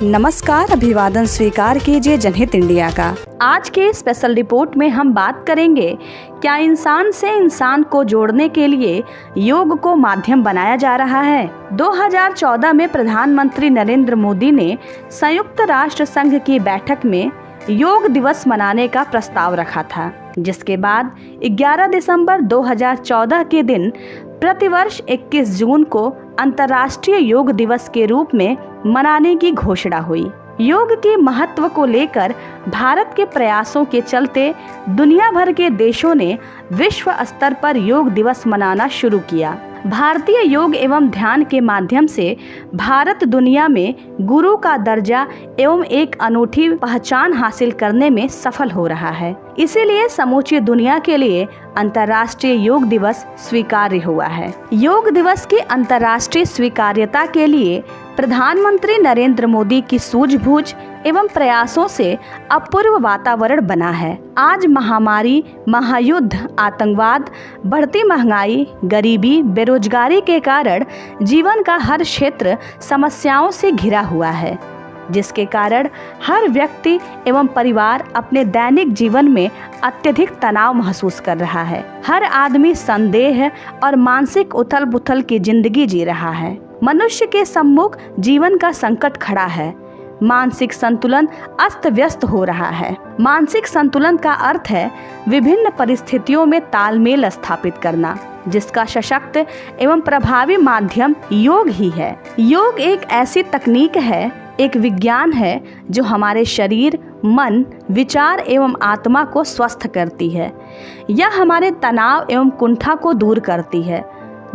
नमस्कार, अभिवादन स्वीकार कीजिए जनहित इंडिया का। आज के स्पेशल रिपोर्ट में हम बात करेंगे, क्या इंसान से इंसान को जोड़ने के लिए योग को माध्यम बनाया जा रहा है। 2014 में प्रधानमंत्री नरेंद्र मोदी ने संयुक्त राष्ट्र संघ की बैठक में योग दिवस मनाने का प्रस्ताव रखा था, जिसके बाद 11 दिसंबर 2014 के दिन प्रतिवर्ष 21 जून को अंतर्राष्ट्रीय योग दिवस के रूप में मनाने की घोषणा हुई। योग के महत्व को लेकर भारत के प्रयासों के चलते दुनिया भर के देशों ने विश्व स्तर पर योग दिवस मनाना शुरू किया। भारतीय योग एवं ध्यान के माध्यम से भारत दुनिया में गुरु का दर्जा एवं एक अनूठी पहचान हासिल करने में सफल हो रहा है। इसीलिए समूची दुनिया के लिए अंतर्राष्ट्रीय योग दिवस स्वीकार्य हुआ है। योग दिवस की अंतर्राष्ट्रीय स्वीकार्यता के लिए प्रधानमंत्री नरेंद्र मोदी की सूझबूझ एवं प्रयासों से अपूर्व वातावरण बना है। आज महामारी, महायुद्ध, आतंकवाद, बढ़ती महंगाई, गरीबी, बेरोजगारी के कारण जीवन का हर क्षेत्र समस्याओं से घिरा हुआ है, जिसके कारण हर व्यक्ति एवं परिवार अपने दैनिक जीवन में अत्यधिक तनाव महसूस कर रहा है। हर आदमी संदेह और मानसिक उथल पुथल की जिंदगी जी रहा है। मनुष्य के सम्मुख जीवन का संकट खड़ा है। मानसिक संतुलन अस्त व्यस्त हो रहा है। मानसिक संतुलन का अर्थ है विभिन्न परिस्थितियों में तालमेल स्थापित करना, जिसका सशक्त एवं प्रभावी माध्यम योग ही है। योग एक ऐसी तकनीक है, एक विज्ञान है जो हमारे शरीर, मन, विचार एवं आत्मा को स्वस्थ करती है। यह हमारे तनाव एवं कुंठा को दूर करती है।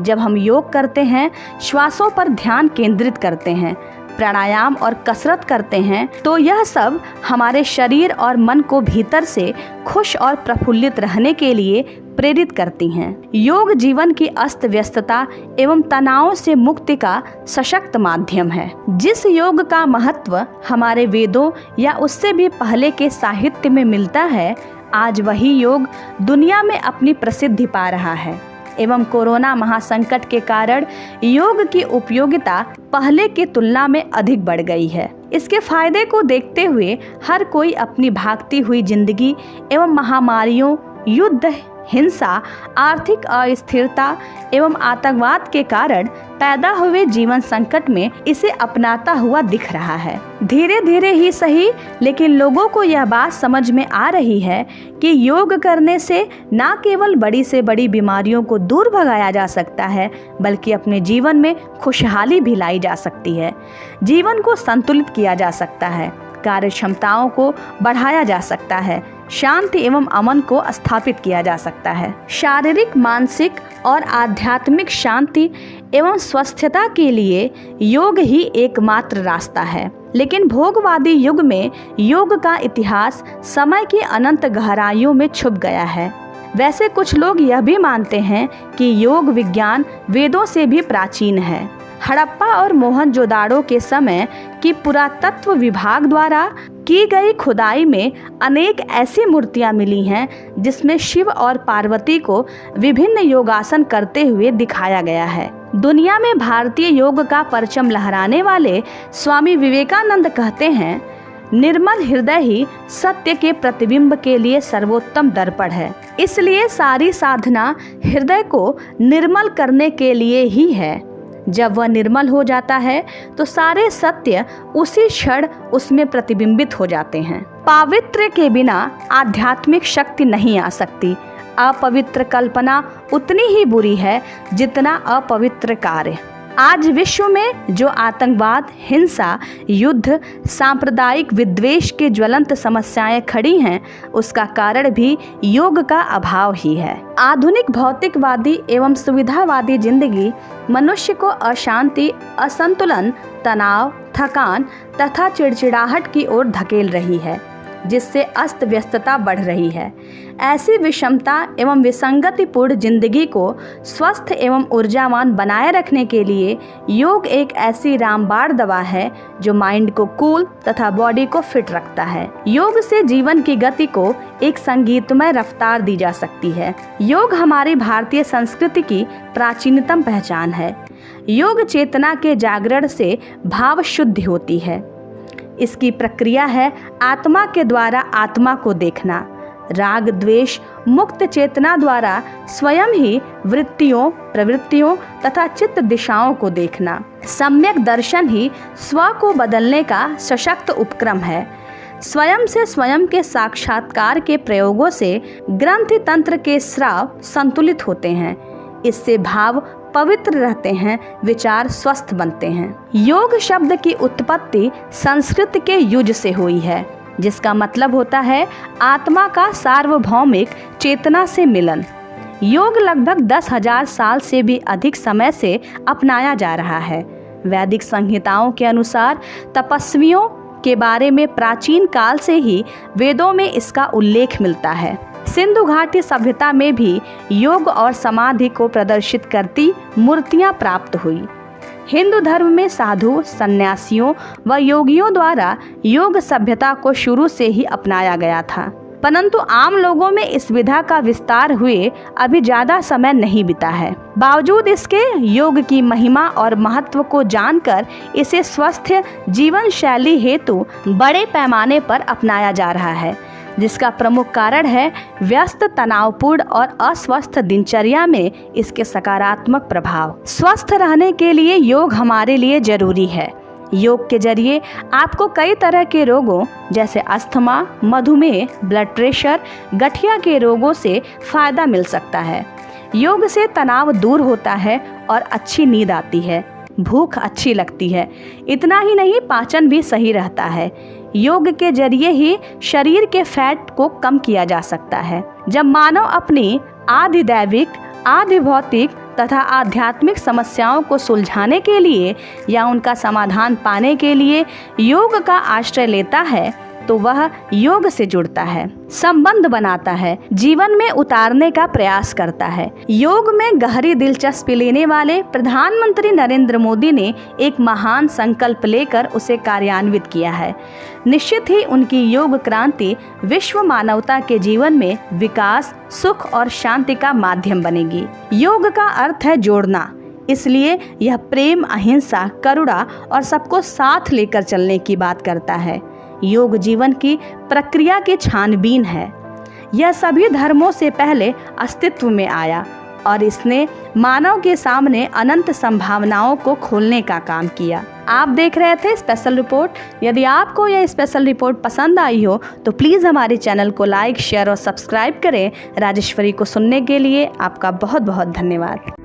जब हम योग करते हैं, श्वासों पर ध्यान केंद्रित करते हैं, प्राणायाम और कसरत करते हैं, तो यह सब हमारे शरीर और मन को भीतर से खुश और प्रफुल्लित रहने के लिए प्रेरित करती हैं। योग जीवन की अस्त व्यस्तता एवं तनाव से मुक्ति का सशक्त माध्यम है। जिस योग का महत्व हमारे वेदों या उससे भी पहले के साहित्य में मिलता है, आज वही योग दुनिया में अपनी प्रसिद्धि पा रहा है एवं कोरोना महासंकट के कारण योग की उपयोगिता पहले की तुलना में अधिक बढ़ गई है। इसके फायदे को देखते हुए हर कोई अपनी भागती हुई जिंदगी एवं महामारियों, युद्ध, हिंसा, आर्थिक अस्थिरता एवं आतंकवाद के कारण पैदा हुए जीवन संकट में इसे अपनाता हुआ दिख रहा है। धीरे धीरे ही सही, लेकिन लोगों को यह बात समझ में आ रही है कि योग करने से न केवल बड़ी से बड़ी बीमारियों को दूर भगाया जा सकता है, बल्कि अपने जीवन में खुशहाली भी लाई जा सकती है। जीवन को संतुलित किया जा सकता है, कार्य क्षमताओं को बढ़ाया जा सकता है, शांति एवं अमन को स्थापित किया जा सकता है। शारीरिक, मानसिक और आध्यात्मिक शांति एवं स्वस्थता के लिए योग ही एकमात्र रास्ता है। लेकिन भोगवादी युग में योग का इतिहास समय की अनंत गहराइयों में छुप गया है। वैसे कुछ लोग यह भी मानते हैं कि योग विज्ञान वेदों से भी प्राचीन है। हड़प्पा और मोहनजोदाड़ो के समय की पुरातत्व विभाग द्वारा की गई खुदाई में अनेक ऐसी मूर्तियां मिली हैं जिसमें शिव और पार्वती को विभिन्न योगासन करते हुए दिखाया गया है। दुनिया में भारतीय योग का परचम लहराने वाले स्वामी विवेकानंद कहते हैं, निर्मल हृदय ही सत्य के प्रतिबिंब के लिए सर्वोत्तम दर्पण है। इसलिए सारी साधना हृदय को निर्मल करने के लिए ही है। जब वह निर्मल हो जाता है तो सारे सत्य उसी क्षण उसमें प्रतिबिंबित हो जाते हैं। पावित्र्य के बिना आध्यात्मिक शक्ति नहीं आ सकती। अपवित्र कल्पना उतनी ही बुरी है जितना अपवित्र कार्य। आज विश्व में जो आतंकवाद, हिंसा, युद्ध, सांप्रदायिक विद्वेष की ज्वलंत समस्याएं खड़ी हैं, उसका कारण भी योग का अभाव ही है। आधुनिक भौतिकवादी एवं सुविधावादी जिंदगी मनुष्य को अशांति, असंतुलन, तनाव, थकान तथा चिड़चिड़ाहट की ओर धकेल रही है, जिससे अस्त व्यस्तता बढ़ रही है। ऐसी विषमता एवं विसंगतिपूर्ण जिंदगी को स्वस्थ एवं ऊर्जावान बनाए रखने के लिए योग एक ऐसी रामबाण दवा है जो माइंड को कूल तथा बॉडी को फिट रखता है। योग से जीवन की गति को एक संगीतमय रफ्तार दी जा सकती है। योग हमारी भारतीय संस्कृति की प्राचीनतम पहचान है। योग चेतना के जागरण से भाव शुद्धि होती है। इसकी प्रक्रिया है आत्मा के द्वारा आत्मा को देखना। राग द्वेष मुक्त चेतना द्वारा स्वयं ही वृत्तियों, प्रवृत्तियों तथा चित्त दिशाओं को देखना। सम्यक दर्शन ही स्व को बदलने का सशक्त उपक्रम है। स्वयं से स्वयं के साक्षात्कार के प्रयोगों से ग्रंथि तंत्र के स्राव संतुलित होते हैं। इससे भाव पवित्र रहते हैं, विचार स्वस्थ बनते हैं। योग शब्द की उत्पत्ति संस्कृत के युज से हुई है, जिसका मतलब होता है आत्मा का सार्वभौमिक चेतना से मिलन। योग लगभग 10,000 साल से भी अधिक समय से अपनाया जा रहा है। वैदिक संहिताओं के अनुसार तपस्वियों के बारे में प्राचीन काल से ही वेदों में इसका उल्लेख मिलता है। सिंधु घाटी सभ्यता में भी योग और समाधि को प्रदर्शित करती मूर्तियां प्राप्त हुई। हिंदू धर्म में साधु, सन्यासियों व योगियों द्वारा योग सभ्यता को शुरू से ही अपनाया गया था, परंतु आम लोगों में इस विधा का विस्तार हुए अभी ज़्यादा समय नहीं बीता है। बावजूद इसके योग की महिमा और महत्व को जानकर इसे स्वस्थ जीवन शैली हेतु बड़े पैमाने पर अपनाया जा रहा है, जिसका प्रमुख कारण है व्यस्त, तनावपूर्ण और अस्वस्थ दिनचर्या में इसके सकारात्मक प्रभाव। स्वस्थ रहने के लिए योग हमारे लिए जरूरी है। योग के जरिए आपको कई तरह के रोगों जैसे अस्थमा, मधुमेह, ब्लड प्रेशर, गठिया के रोगों से फायदा मिल सकता है। योग से तनाव दूर होता है और अच्छी नींद आती है, भूख अच्छी लगती है। इतना ही नहीं, पाचन भी सही रहता है। योग के जरिए ही शरीर के फैट को कम किया जा सकता है। जब मानव अपनी आदि दैविक, आदि भौतिक तथा आध्यात्मिक समस्याओं को सुलझाने के लिए या उनका समाधान पाने के लिए योग का आश्रय लेता है, तो वह योग से जुड़ता है, संबंध बनाता है, जीवन में उतारने का प्रयास करता है। योग में गहरी दिलचस्पी लेने वाले प्रधानमंत्री नरेंद्र मोदी ने एक महान संकल्प लेकर उसे कार्यान्वित किया है। निश्चित ही उनकी योग क्रांति विश्व मानवता के जीवन में विकास, सुख और शांति का माध्यम बनेगी। योग का अर्थ है जोड़ना, इसलिए यह प्रेम, अहिंसा, करुणा और सबको साथ लेकर चलने की बात करता है। योग जीवन की प्रक्रिया की छानबीन है। यह सभी धर्मों से पहले अस्तित्व में आया और इसने मानव के सामने अनंत संभावनाओं को खोलने का काम किया। आप देख रहे थे स्पेशल रिपोर्ट। यदि आपको यह स्पेशल रिपोर्ट पसंद आई हो तो प्लीज़ हमारे चैनल को लाइक, शेयर और सब्सक्राइब करें। राजेश्वरी को सुनने के लिए आपका बहुत बहुत धन्यवाद।